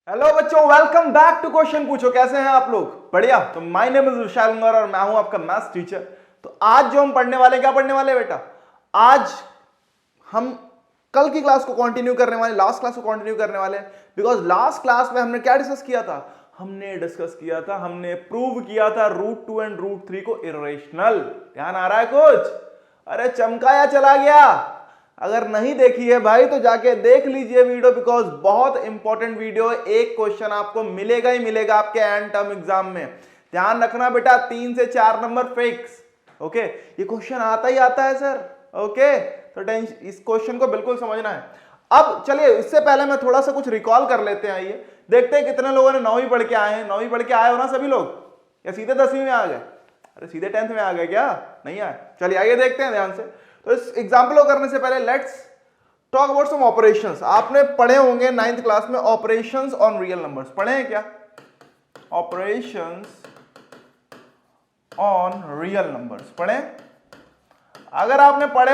Hello बच्चों, welcome back to question पूछो। कैसे हैं आप लोग? बढ़िया। तो my name is Vishal ginger और मैं हूं आपका मैथ्स टीचर। तो आज जो हम पढ़ने वाले, क्या पढ़ने वाले बेटा? आज हम कल की क्लास को कंटिन्यू करने वाले, लास्ट क्लास को कंटिन्यू करने वाले। बिकॉज लास्ट क्लास में हमने क्या डिस्कस किया था? हमने प्रूव किया था रूट 2 एंड रूट 3 को इरेशनल। ध्यान आ रहा है कुछ? अरे चमका या चला गया? अगर नहीं देखी है भाई तो जाके देख लीजिए वीडियो, बिकॉज बहुत इंपॉर्टेंट वीडियो है। एक क्वेश्चन आपको मिलेगा ही मिलेगा आपके एंड टर्म एग्जाम में। ध्यान रखना बेटा, 3 से 4 नंबर फिक्स। ओके, ये क्वेश्चन आता ही आता है सर। ओके, तो इस क्वेश्चन को बिल्कुल समझना है। अब चलिए, इससे पहले मैं थोड़ा सा कुछ रिकॉल कर लेते हैं। आइए देखते हैं कितने लोगों ने 9वीं पढ़ के आए हैं। 9वीं पढ़ के आए हो ना सभी लोग, या सीधे 10वीं में आ गए? अरे सीधे 10th में आ गए क्या? नहीं आए? चलिए आइए देखते हैं ध्यान से। तो इस एग्जाम्पल को करने से पहले let's talk about some operations. आपने पढ़े होंगे 9th क्लास में ऑपरेशंस ऑन रियल नंबर्स। पढ़े हैं क्या? ऑपरेशंस ऑन रियल नंबर्स पढ़े? अगर आपने पढ़े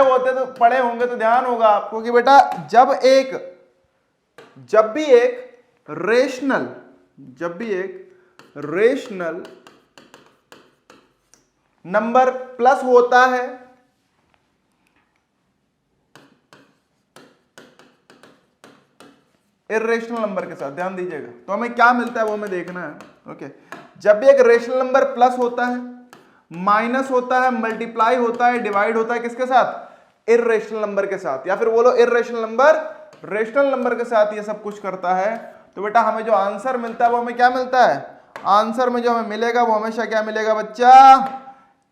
होंगे तो ध्यान होगा आपको कि बेटा जब भी एक रेशनल नंबर प्लस होता है इर्रेशनल नंबर के साथ, ध्यान दीजिएगा, तो हमें क्या मिलता है वो हमें देखना है। ओके, जब भी एक रेशनल नंबर प्लस होता है, माइनस होता है, मल्टीप्लाई होता है, डिवाइड होता है, किसके साथ? इर्रेशनल नंबर के साथ, या फिर बोलो इर्रेशनल नंबर रेशनल नंबर के साथ ये सब कुछ करता है, तो बेटा हमें जो आंसर मिलता है वो हमें क्या मिलता है? आंसर में जो हमें मिलेगा वो हमेशा क्या मिलेगा बच्चा?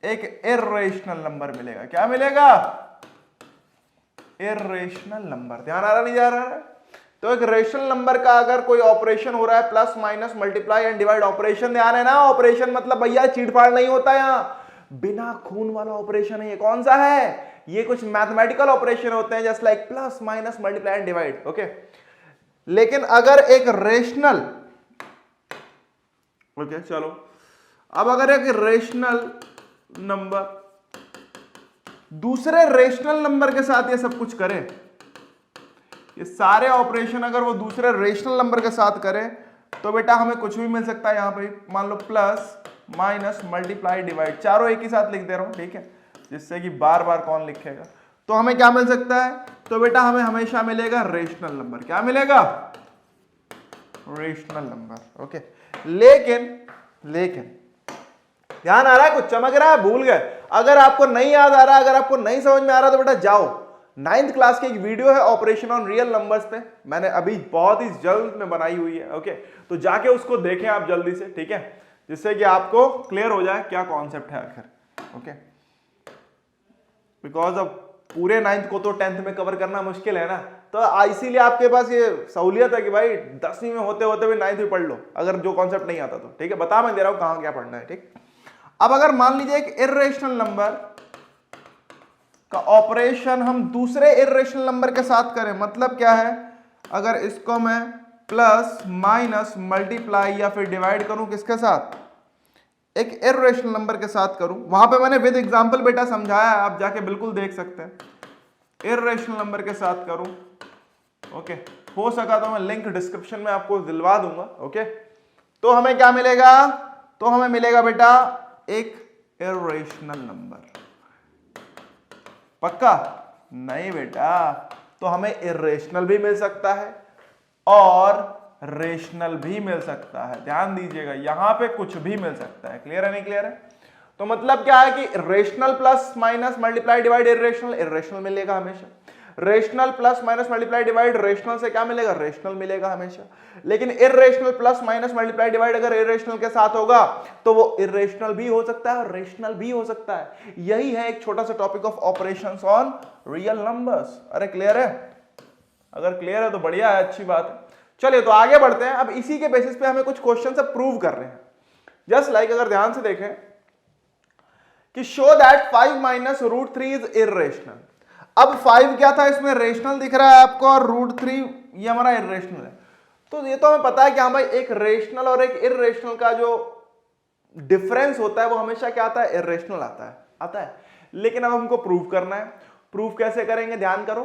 एक इर्रेशनल नंबर मिलेगा। क्या मिलेगा? Irrational number. ध्यान आ रहा नहीं जा रहा है? तो एक रेशनल नंबर का अगर कोई ऑपरेशन हो रहा है, plus minus multiply and divide operation, ध्यान है ना? ऑपरेशन मतलब भैया चीटफाड़ नहीं होता यहां, बिना खून वाला ऑपरेशन है ये। कौन सा है ये? कुछ मैथमेटिकल ऑपरेशन होते हैं just like plus minus multiply and divide. Okay, लेकिन अगर एक रेशनल, ओके चलो, अब अगर एक रेशनल नंबर दूसरे रेशनल नंबर के साथ ये सब कुछ करे, ये सारे ऑपरेशन अगर वो दूसरे रेशनल नंबर के साथ करे, तो बेटा हमें कुछ भी मिल सकता है। यहां पे मान लो प्लस माइनस मल्टीप्लाई डिवाइड, चारों एक ही साथ लिख दे रहा हूं, ठीक है, जिससे कि बार बार कौन लिखेगा। तो हमें क्या मिल सकता है? तो बेटा हमें हमेशा मिलेगा रेशनल नंबर। क्या मिलेगा? Rational number. ओके, लेकिन ध्यान आ रहा है? कुछ चमक रहा है? भूल गए? अगर आपको नहीं याद आ रहा, अगर आपको नहीं समझ में आ रहा, तो बेटा जाओ 9th क्लास की एक वीडियो है ऑपरेशन ऑन रियल नंबर्स पे, मैंने अभी बहुत ही जल्द में बनाई हुई है। ओके, तो जाके उसको देखें आप जल्दी से, ठीक है, जिससे कि आपको क्लियर हो जाए क्या कॉन्सेप्ट है आखिर। ओके, बिकॉज अब पूरे 9th को तो 10th में कवर करना मुश्किल है ना, तो इसीलिए आपके पास ये सहूलियत है कि भाई 10वीं में होते होते भी 9th में पढ़ लो, अगर जो कॉन्सेप्ट नहीं आता तो। ठीक है, बता मैं दे रहा हूं कहां क्या पढ़ना है। ठीक, अब अगर मान लीजिए एक इर्रेशनल नंबर का ऑपरेशन हम दूसरे इर्रेशनल नंबर के साथ करें, मतलब क्या है? अगर इसको मैं प्लस माइनस मल्टीप्लाई या फिर डिवाइड करूं, किसके साथ? एक इर्रेशनल नंबर के साथ करूं। वहां पे मैंने विद एग्जांपल बेटा समझाया है, आप जाके बिल्कुल देख सकते हैं। इर्रेशनल नंबर के साथ करूं, ओके, हो सका तो मैं लिंक डिस्क्रिप्शन में आपको दिलवा दूंगा। ओके, तो हमें क्या मिलेगा? तो हमें मिलेगा बेटा एक इर्रेशनल नंबर। पक्का? नहीं बेटा, तो हमें इर्रेशनल भी मिल सकता है और रेशनल भी मिल सकता है। ध्यान दीजिएगा, यहां पे कुछ भी मिल सकता है। क्लियर है नहीं क्लियर है? तो मतलब क्या है कि rational plus minus multiply divide irrational मिलेगा हमेशा। Rational plus minus multiply divide rational से क्या मिलेगा? रेशनल मिलेगा हमेशा। लेकिन irrational plus minus multiply divide अगर इर्रेशनल के साथ होगा तो वो इर्रेशनल भी हो सकता है और रेशनल भी हो सकता है। यही है एक छोटा सा topic of operations on real numbers. अरे क्लियर है? अगर क्लियर है तो बढ़िया है, अच्छी बात है। चलिए तो आगे बढ़ते हैं। अब इसी के बेसिस पे हमें कुछ क्वेश्चन से प्रूव कर रहे हैं। जस्ट लाइक अगर ध्यान से देखें कि show that 5 minus root 3 is irrational. अब 5 क्या था इसमें? रेशनल दिख रहा है आपको, और रूट 3 ये हमारा इर्रेशनल है। तो ये तो हमें पता है कि हाँ भाई, एक रेशनल और एक इर्रेशनल का जो डिफरेंस होता है वो हमेशा क्या आता है? इर्रेशनल आता है। लेकिन अब हमको प्रूव करना है। प्रूफ कैसे करेंगे? ध्यान करो,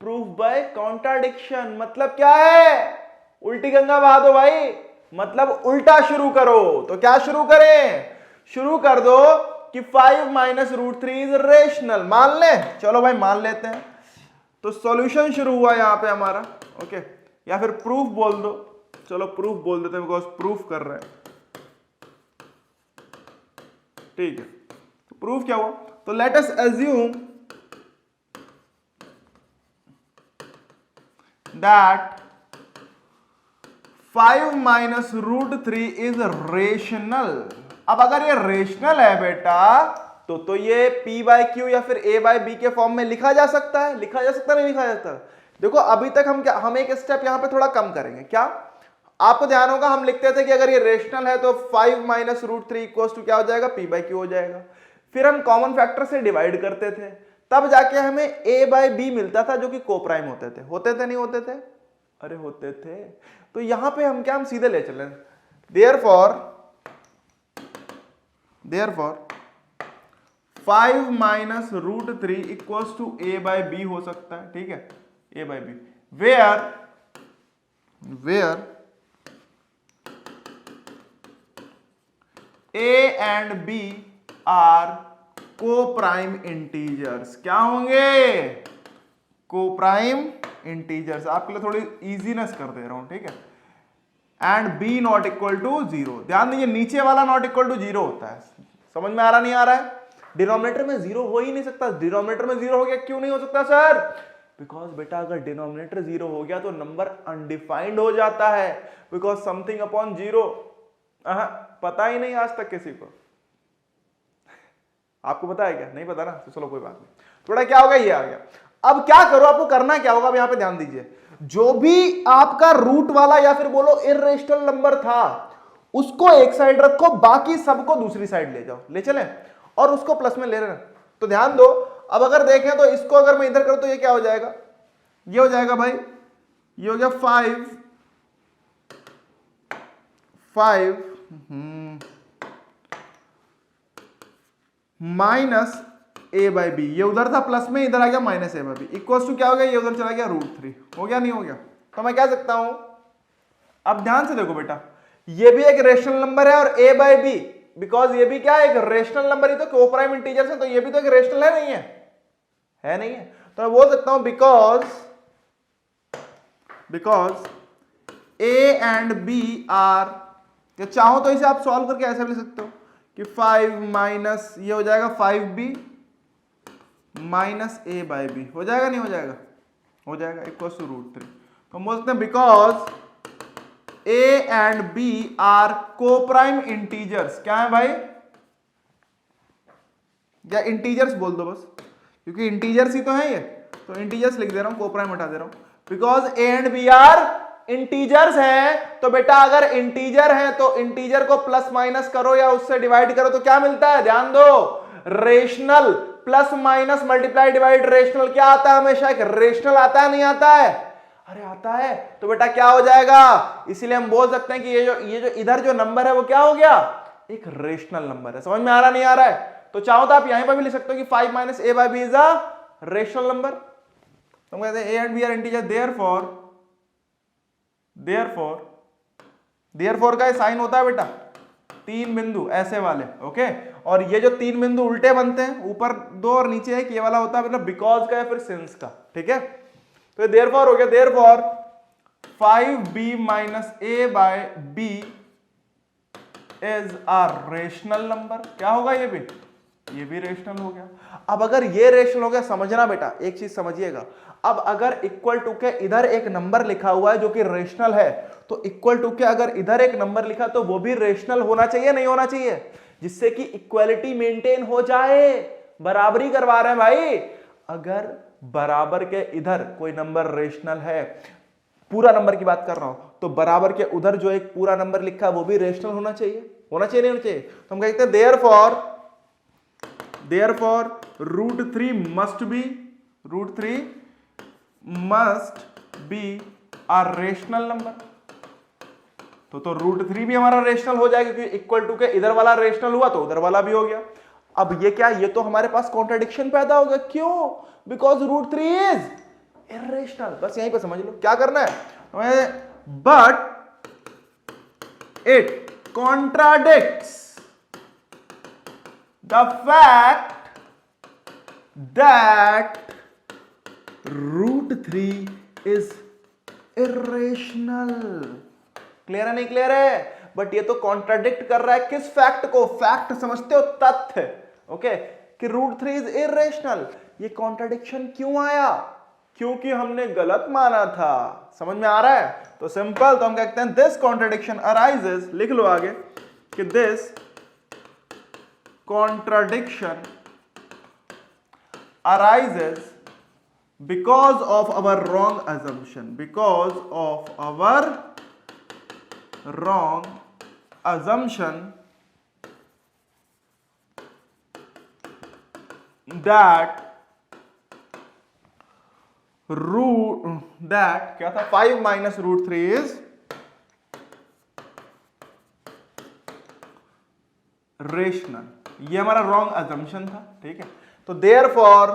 प्रूफ बाय कॉन्ट्राडिक्शन। मतलब क्या है? उल्टी गंगा बहा दो भाई, मतलब उल्टा शुरू करो। तो क्या शुरू करें? शुरू कर दो कि 5 minus root three is rational. मान ले, चलो भाई मान लेते हैं। तो सॉल्यूशन शुरू हुआ यहां पे हमारा, ओके, या फिर प्रूफ बोल दो, चलो प्रूफ बोल देते हैं बिकॉज प्रूफ कर रहे हैं, ठीक है। तो प्रूफ क्या हुआ? तो let us assume that 5 minus root three is rational. अब अगर ये रेशनल है बेटा तो ये p बाय क्यू या फिर a बाय बी के फॉर्म में लिखा जा सकता है। लिखा जा सकता है, नहीं लिखा जा सकता? देखो अभी तक हम एक स्टेप यहां पे थोड़ा कम करेंगे। क्या आपको ध्यान होगा, हम लिखते थे कि अगर ये रेशनल है तो 5 minus root three equals to क्या हो जाएगा? p बाय क्यू हो जाएगा। फिर हम कॉमन फैक्टर से डिवाइड करते थे, तब जाके हमें a बाय बी मिलता था जो कि को प्राइम होते थे। होते थे नहीं होते थे? अरे होते थे। तो यहां पे हम क्या, हम सीधे ले चले, therefore 5 minus root three equals two a by b हो सकता है, ठीक है, a by b, where a and b are को प्राइम इंटीजर्स। क्या होंगे? को प्राइम इंटीजर्स। आपके लिए थोड़ी इजीनेस कर दे रहा हूं, ठीक है। And b not equal to zero. ध्यान दीजिए, नीचे वाला नॉट इक्वल टू जीरो होता है। समझ में आ रहा नहीं आ रहा है? डिनोमिनेटर में जीरो हो ही नहीं सकता। डिनोमिनेटर में जीरो हो गया, क्यों नहीं हो सकता सर? बिकॉज बेटा अगर डिनोमिनेटर जीरो हो गया तो नंबर अनडिफाइंड हो जाता है, बिकॉज समथिंग अपॉन जीरो पता ही नहीं आज तक किसी को। आपको पता है क्या? नहीं पता ना, तो चलो कोई बात नहीं। थोड़ा क्या होगा, ये आ गया। अब क्या करो, आपको करना क्या होगा, अब यहां पे ध्यान दीजिए, जो भी आपका रूट वाला या फिर बोलो इर्रेशनल नंबर था उसको एक साइड रखो, बाकी सबको दूसरी साइड ले जाओ, ले चले, और उसको प्लस में ले रहे। तो ध्यान दो, अब अगर देखें तो इसको अगर मैं इधर करूं तो ये क्या हो जाएगा? ये हो जाएगा भाई, ये हो गया 5 माइनस ए बाय बी। ये उधर था प्लस में, इधर आ गया minus a by b, equals to क्या हो गया? ये उधर चला गया रूट थ्री। हो गया नहीं हो गया? तो मैं कह सकता हूं, अब ध्यान से देखो बेटा, ये भी एक रेशनल नंबर है और ए बाय बी, बिकॉज ये भी क्या है? एक रेशनल नंबर ही तो को प्राइम इंटीजर्स है, तो ये भी तो एक रेशनल है, नहीं है? है नहीं है? तो मैं बोल सकता हूं because a and b are, या चाहो तो इसे आप सॉल्व करके ऐसे भी लिख सकते हो कि 5 माइनस ये हो जाएगा 5b minus a by b. हो जाएगा नहीं हो जाएगा? हो जाएगा, इक्वल्स टू रूट थ्री। तो हम बोल सकते हैं because a and b are को प्राइम इंटीजर्स। क्या है भाई? या इंटीजर्स बोल दो बस, क्योंकि इंटीजर्स ही तो है ये, तो इंटीजर्स लिख दे रहा हूं, को प्राइम हटा दे रहा हूं। Because a and b are integers हैं, तो बेटा अगर इंटीजर है तो इंटीजर को प्लस माइनस करो या उससे डिवाइड करो तो क्या मिलता है? ध्यान दो, rational plus minus multiply divide rational क्या आता है? हमेशा एक रेशनल आता है, नहीं आता है? अरे आता है। तो बेटा क्या हो जाएगा? इसीलिए हम बोल सकते हैं कि ये जो इधर जो नंबर है वो क्या हो गया? एक रेशनल नंबर है। समझ में आ रहा नहीं आ रहा है? तो चाहो तो आप यहीं पर भी लिख सकते हो कि 5 minus a by b is a rational number. तो हम कहते हैं a and b are integer, therefore का साइन होता है बेटा तीन बिंदु ऐसे वाले, ओके। और ये जो तीन बिंदु उल्टे बनते हैं, ऊपर दो और नीचे एक, ये वाला होता है मतलब बिकॉज का या फिर सिंस का, ठीक है। तो ये देयरफॉर हो गया, therefore 5b minus a by b is a rational number. क्या होगा? ये भी रेशनल हो गया। अब अगर ये रेशनल हो गया, समझना बेटा, एक चीज समझिएगा, अब अगर इक्वल टू के इधर एक नंबर लिखा हुआ है जो कि रेशनल है, तो इक्वल टू के अगर इधर एक नंबर लिखा तो वो भी रेशनल होना चाहिए, नहीं होना चाहिए? जिससे कि इक्वालिटी मेंटेन हो जाए। बराबरी करवा रहे हैं भाई। अगर बराबर के इधर कोई नंबर रेशनल है, पूरा नंबर की बात कर रहा हूं, तो बराबर के उधर जो एक पूरा नंबर लिखा है वो भी रेशनल होना चाहिए, होना चाहिए नहीं होना चाहिए? तो हम कहते हैं therefore root three must be a rational number. तो रूट थ्री भी हमारा रेशनल हो जाएगा, क्योंकि इक्वल टू के इधर वाला रेशनल हुआ तो उधर वाला भी हो गया। अब ये क्या, ये तो हमारे पास कॉन्ट्रडिक्शन पैदा होगा। क्यों? Because root three is irrational. बस यहीं पर समझ लो क्या करना है। हमें but it contradicts the fact that √3 is irrational. Clear है नहीं क्लियर है? बट ये तो कॉन्ट्राडिक्ट कर रहा है किस फैक्ट को? फैक्ट समझते हो? तथ्य। ओके, कि √3 इज इरेशनल। ये कॉन्ट्राडिक्शन क्यों आया? क्योंकि हमने गलत माना था। समझ में आ रहा है? तो सिंपल, तो हम कहते हैं दिस कॉन्ट्राडिक्शन अराइजेस, लिख लो आगे कि this contradiction arises because of our wrong assumption, because of our wrong assumption that क्या था, 5 minus √3 is rational। ये हमारा रॉन्ग assumption था, ठीक है। तो therefore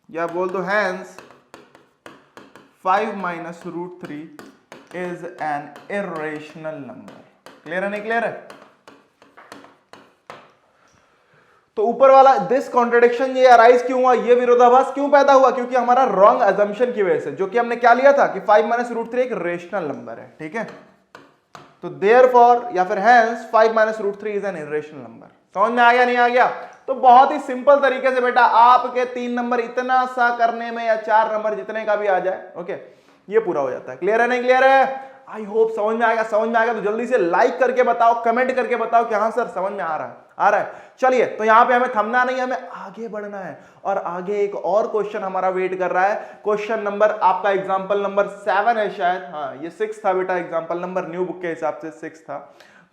या बोल दो hence 5 minus √3 is an irrational number। Clear है नहीं क्लियर है? तो ऊपर वाला दिस कॉन्ट्रडिक्शन ये अराइज क्यों हुआ, ये विरोधाभास क्यों पैदा हुआ? क्योंकि हमारा रॉन्ग अजम्पशन की वजह से, जो कि हमने क्या लिया था कि 5 minus √3 एक रेशनल नंबर है, ठीक है। तो देयरफॉर या फिर hence 5 minus √3 is an irrational number. समझ में आ गया नहीं आ गया? तो बहुत ही सिंपल तरीके से बेटा आपके 3 नंबर इतना सा करने में, या 4 नंबर जितने का भी आ जाए, ओके, ये पूरा हो जाता है। क्लियर है नहीं क्लियर है? आई होप समझ में आएगा। समझ में आएगा तो जल्दी से लाइक करके बताओ, कमेंट करके बताओ कि हाँ सर समझ में आ रहा है, आ रहा है। चलिए, तो यहां पे हमें थमना नहीं, हमें आगे बढ़ना है, और आगे एक और क्वेश्चन हमारा वेट कर रहा है। क्वेश्चन नंबर आपका एग्जांपल नंबर 7 है शायद, हाँ ये 6 था बेटा, एग्जांपल नंबर न्यू बुक के हिसाब से 6 था।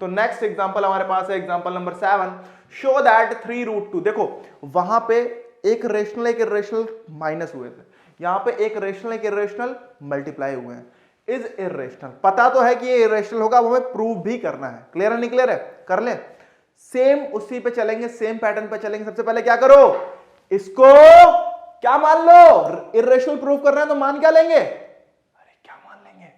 तो नेक्स्ट एग्जांपल हमारे पास है एग्जांपल नंबर 7, शो दैट 3√2। देखो वहां पे एक रेशनल एक इरेशनल माइनस हुए थे, यहां पे एक रेशनल एक इरेशनल मल्टीप्लाई हुए हैं, इज इरेशनल। पता तो है कि ये इरेशनल होगा, वो हमें प्रूव भी करना है। क्लियर है नहीं क्लियर है? कर ले, सेम उसी पे चलेंगे, सेम पैटर्न पे चलेंगे। सबसे पहले क्या करो, इसको क्या मान लो, इरेशनल प्रूव कर रहे हैं तो मान क्या लेंगे? अरे क्या मान लेंगे?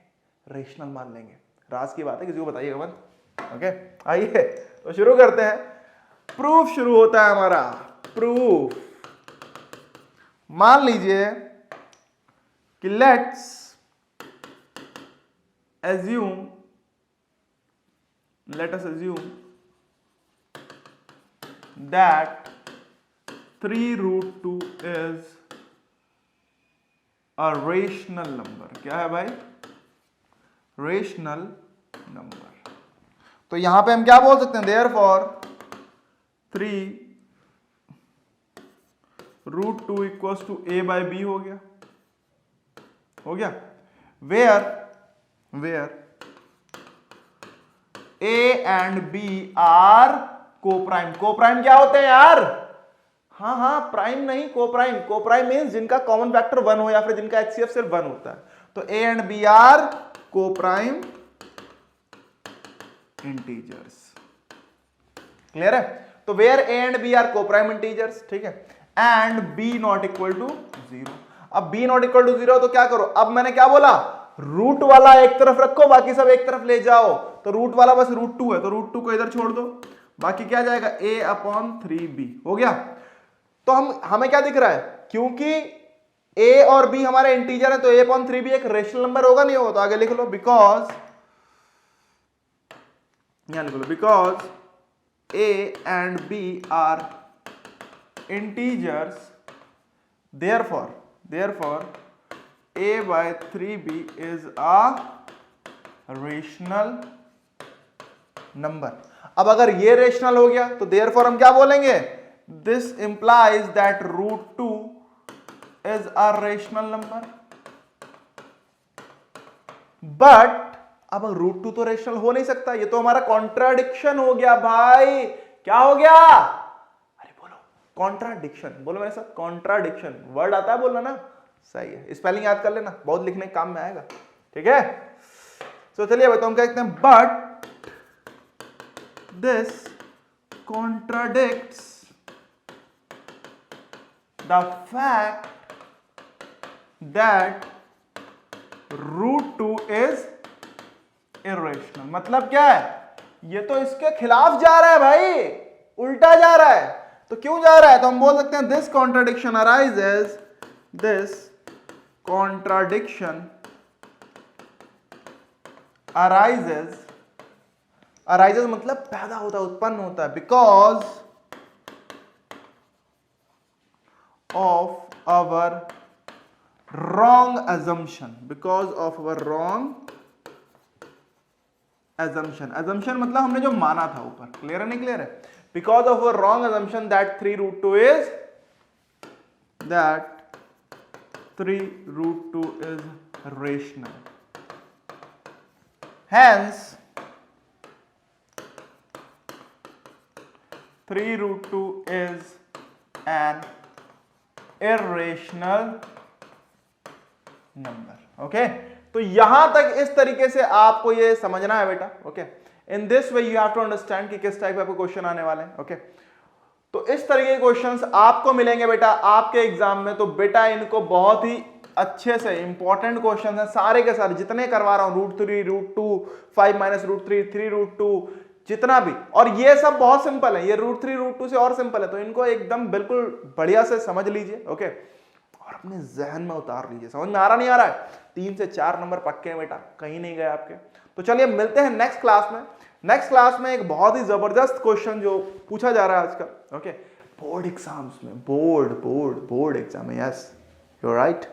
रेशनल मान लेंगे। राज की बात है, किसी को बताइएगा मत। ओके, आइए तो शुरू करते हैं। प्रूफ शुरू होता है हमारा, प्रूफ। मान लीजिए कि let's assume, let us assume that 3√2 is a rational number। क्या है भाई? Rational number. तो यहां पे हम क्या बोल सकते हैं, therefore 3√2 equals to a by b हो गया, हो गया। where A and B are coprime. Coprime क्या होते हैं यार? हाँ हाँ, प्राइम नहीं, कोप्राइम। कोप्राइम मींस जिनका कॉमन फैक्टर 1 हो, या फिर जिनका HCF सिर्फ 1 होता है। तो A and B are coprime integers. Clear है? तो where A and B are coprime integers, ठीक है, and B not equal to 0। अब B नॉट इक्वल टू 0 तो क्या करो, अब मैंने क्या बोला, रूट वाला एक तरफ रखो, बाकी सब एक तरफ ले जाओ। तो रूट वाला बस √2 है, तो √2 को इधर छोड़ दो, बाकी क्या जाएगा, a/3b हो गया। तो हमें क्या दिख रहा है, क्योंकि a और b हमारे इंटीजर है, तो a/3b एक रेशनल नंबर होगा नहीं होगा? तो आगे लिख लो, बिकॉज, यहां लिख लो, because a and b are integers, therefore a/3b is a rational number। अब अगर ये रेशनल हो गया तो therefore हम क्या बोलेंगे, this implies that √2 is a rational number। But अब √2 तो रेशनल हो नहीं सकता, ये तो हमारा कॉन्ट्राडिक्शन हो गया भाई। क्या हो गया? अरे बोलो, कॉन्ट्राडिक्शन बोलो मेरे साथ, कॉन्ट्राडिक्शन वर्ड आता है बोलना ना, सही है। स्पेलिंग याद कर लेना, बहुत लिखने काम में आएगा, ठीक है। तो चलिए बताओ, हम क्या कहते हैं, but this contradicts the fact that √2 is irrational. मतलब क्या है, ये तो इसके खिलाफ जा रहा है भाई, उल्टा जा रहा है। तो क्यों जा रहा है, तो हम बोल सकते हैं this contradiction arises, this contradiction arises मतलब पैदा होता है, उत्पन्न होता है, because of our wrong assumption, because of our wrong assumption मतलब हमने जो माना था ऊपर, क्लियर है नहीं क्लियर है, because of our wrong assumption that 3√2 is rational, hence 3√2 is an irrational number. Okay, तो यहां तक इस तरीके से आपको ये समझना है बेटा। Okay, in this way you have to understand कि किस टाइप के आपको क्वेश्चन आने वाले हैं। ओके, तो इस तरीके के क्वेश्चंस आपको मिलेंगे बेटा आपके एग्जाम में। तो बेटा इनको बहुत ही अच्छे से इंपॉर्टेंट क्वेश्चन है सारे के सारे, जितने करवा रहा हूं, √3, √2, 5 - √3, 3√2, जितना भी, और ये सब बहुत सिंपल है, ये √3, √2 से और सिंपल है। तो इनको एकदम बिल्कुल बढ़िया से समझ लीजिए। ओके, और अपने जहन में उतार लीजिए। समझ में आ रहा नहीं आ रहा है, 3 से 4 नंबर पक्के हैं बेटा, कहीं नहीं गए आपके। तो चलिए मिलते हैं नेक्स्ट क्लास में। नेक्स्ट क्लास में एक बहुत ही जबरदस्त क्वेश्चन जो पूछा जा रहा है आजकल, ओके, बोर्ड एग्जाम्स में, बोर्ड एग्जाम में, यस यू आर राइट,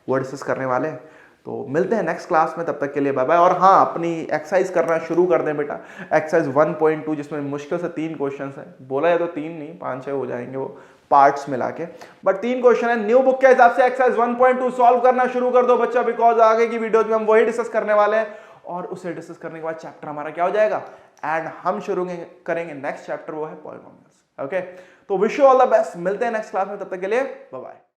वो डिस्कस करने वाले हैं। तो मिलते हैं नेक्स्ट क्लास में, तब तक के लिए बाय बाय। और हाँ, अपनी एक्सरसाइज करना शुरू कर दें बेटा, एक्सरसाइज 1.2 जिसमें मुश्किल से 3 क्वेश्चन है, बोला जाए तो 3 नहीं 5-6 हो जाएंगे वो पार्ट्स मिला के, बट 3 क्वेश्चन है। न्यू बुक के हिसाब से एक्सरसाइज 1.2 सॉल्व करना शुरू कर दो बच्चा, बिकॉज आगे की वीडियोज में हम वही डिस्कस करने वाले हैं, और उसे डिस्कस करने के बाद चैप्टर हमारा क्या हो जाएगा, एंड हम शुरू करेंगे नेक्स्ट चैप्टर, वो है पॉलिनोमियल्स। ओके, तो wish you all the best, मिलते हैं नेक्स्ट क्लास में, तब तक के लिए बाय बाय।